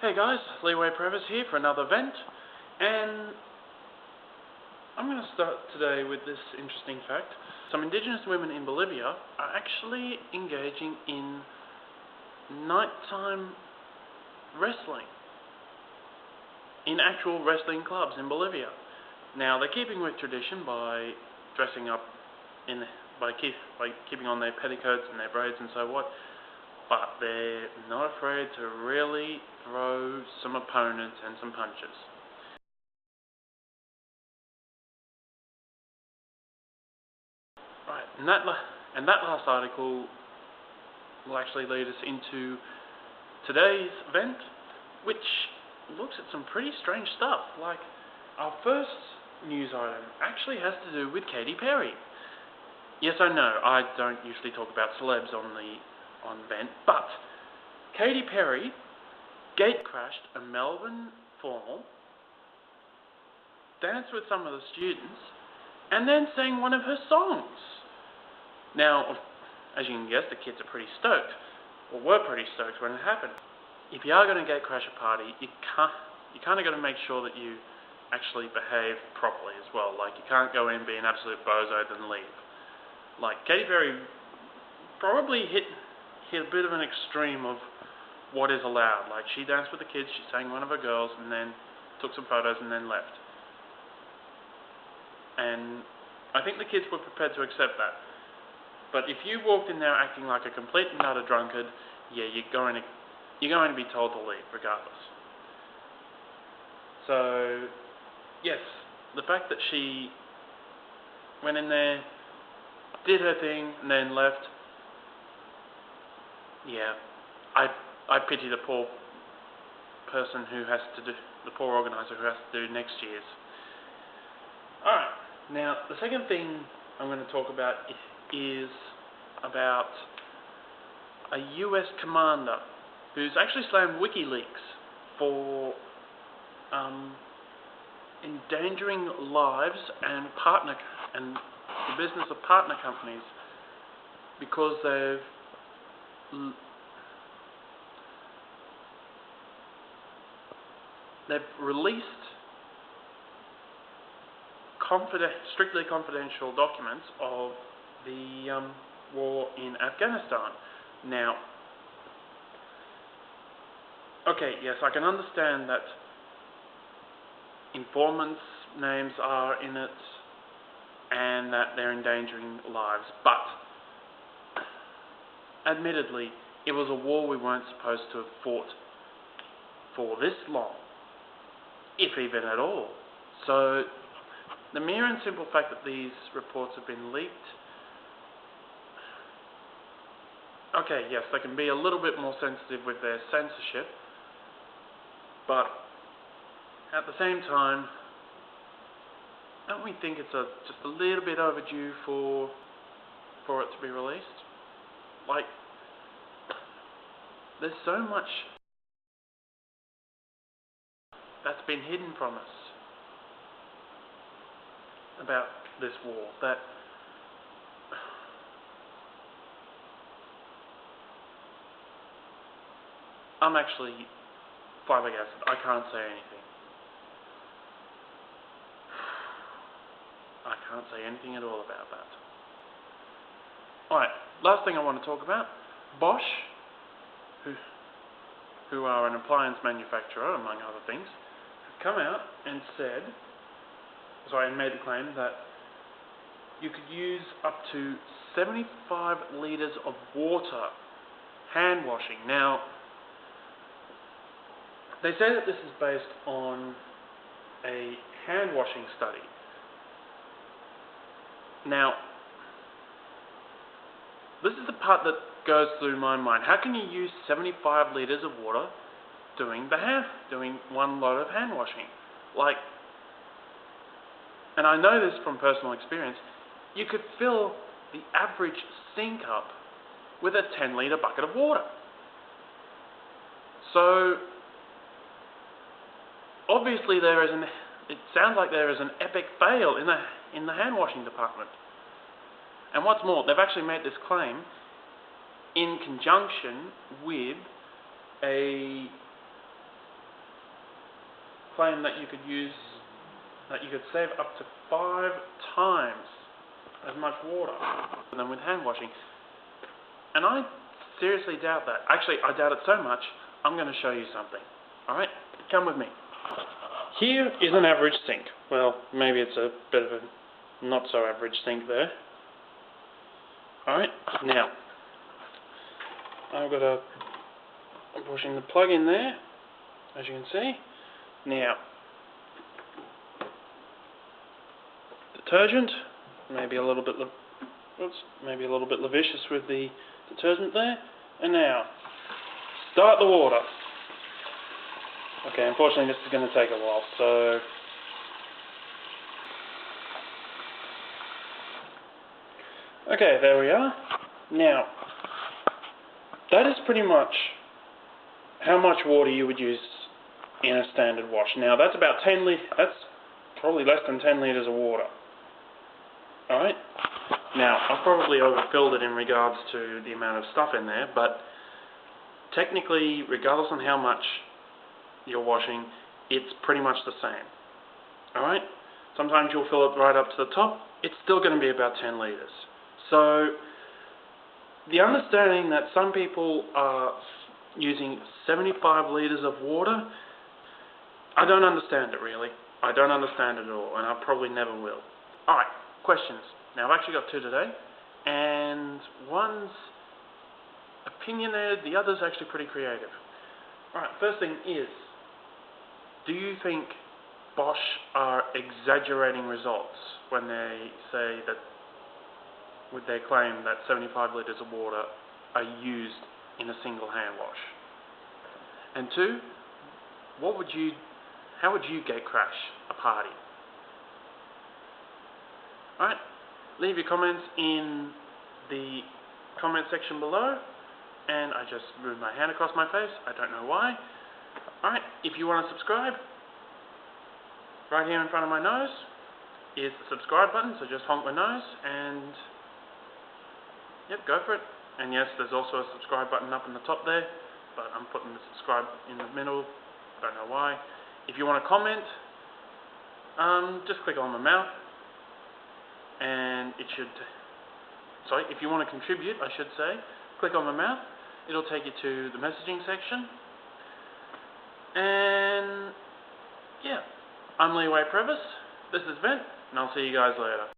Hey guys, Leeway Previs here for another vent, and I'm going to start today with this interesting fact. Some indigenous women in Bolivia are actually engaging in nighttime wrestling in actual wrestling clubs in Bolivia. Now they're keeping with tradition by dressing up by keeping on their petticoats and their braids and so what, but they're not afraid to really throw some opponents and some punches. Right, and that last article will actually lead us into today's event, which looks at some pretty strange stuff. Like, our first news item actually has to do with Katy Perry. Yes, I know, I don't usually talk about celebs on vent, but Katy Perry gatecrashed a Melbourne formal, danced with some of the students, and then sang one of her songs. Now, as you can guess, the kids are pretty stoked, or were pretty stoked when it happened. If you are going to gatecrash a party, you kind of got to make sure that you actually behave properly as well. Like, you can't go in, be an absolute bozo, then leave. Like, Katy Perry probably hit a bit of an extreme of what is allowed. Like, she danced with the kids, she sang one of her girls, and then took some photos and then left. And I think the kids were prepared to accept that. But if you walked in there acting like a complete and utter drunkard, yeah, you're going to be told to leave regardless. So, yes, the fact that she went in there, did her thing, and then left, yeah, I pity the poor person who has to do, the poor organizer who has to do next year's. Alright, now the second thing I'm going to talk about is about a US commander who's actually slammed WikiLeaks for endangering lives and the business of partner companies because they've released strictly confidential documents of the war in Afghanistan. Now, okay, yes, I can understand that informants' names are in it and that they're endangering lives, but admittedly, it was a war we weren't supposed to have fought for this long, if even at all. So, the mere and simple fact that these reports have been leaked, okay, yes, they can be a little bit more sensitive with their censorship, but at the same time, don't we think it's just a little bit overdue for it to be released? Like, there's so much that's been hidden from us about this war that I'm actually flabbergasted. I can't say anything. I can't say anything at all about that. Alright, last thing I want to talk about. Bosch, who are an appliance manufacturer, among other things, have come out and made the claim that you could use up to 75 litres of water hand washing. Now, they say that this is based on a hand washing study. Now, this is the part that goes through my mind. How can you use 75 litres of water doing one load of hand washing? Like, and I know this from personal experience, you could fill the average sink up with a 10-litre bucket of water. So, obviously it sounds like there is an epic fail in the hand washing department. And what's more, they've actually made this claim in conjunction with a claim that you could save up to 5 times as much water than with hand washing. And I seriously doubt that. Actually, I doubt it so much, I'm going to show you something. Alright, come with me. Here is an average sink. Well, maybe it's a bit of a not so average sink there. Alright, now, I'm pushing the plug in there, as you can see. Now, detergent, maybe a little bit lascivious with the detergent there. And now, start the water. Okay, unfortunately this is going to take a while, so... Okay, there we are. Now, that is pretty much how much water you would use in a standard wash. Now, that's probably less than 10 litres of water. Alright? Now, I've probably overfilled it in regards to the amount of stuff in there, but technically, regardless on how much you're washing, it's pretty much the same. Alright? Sometimes you'll fill it right up to the top, it's still going to be about 10 litres. So, the understanding that some people are using 75 litres of water, I don't understand it really. I don't understand it at all, and I probably never will. Alright, questions. Now, I've actually got 2 today, and one's opinionated, the other's actually pretty creative. Alright, first thing is, do you think Bosch are exaggerating results when they say that, with their claim that 75 litres of water are used in a single hand wash? And 2, how would you gate crash a party? Alright, leave your comments in the comment section below. And I just moved my hand across my face, I don't know why. Alright, if you want to subscribe, right here in front of my nose is the subscribe button, so just honk my nose and yep, go for it. And yes, there's also a subscribe button up in the top there, but I'm putting the subscribe in the middle, don't know why. If you want to comment, just click on the mouth, and it should, sorry, if you want to contribute, I should say, click on the mouth, it'll take you to the messaging section. And yeah, I'm Leeway Previs, this is Vent, and I'll see you guys later.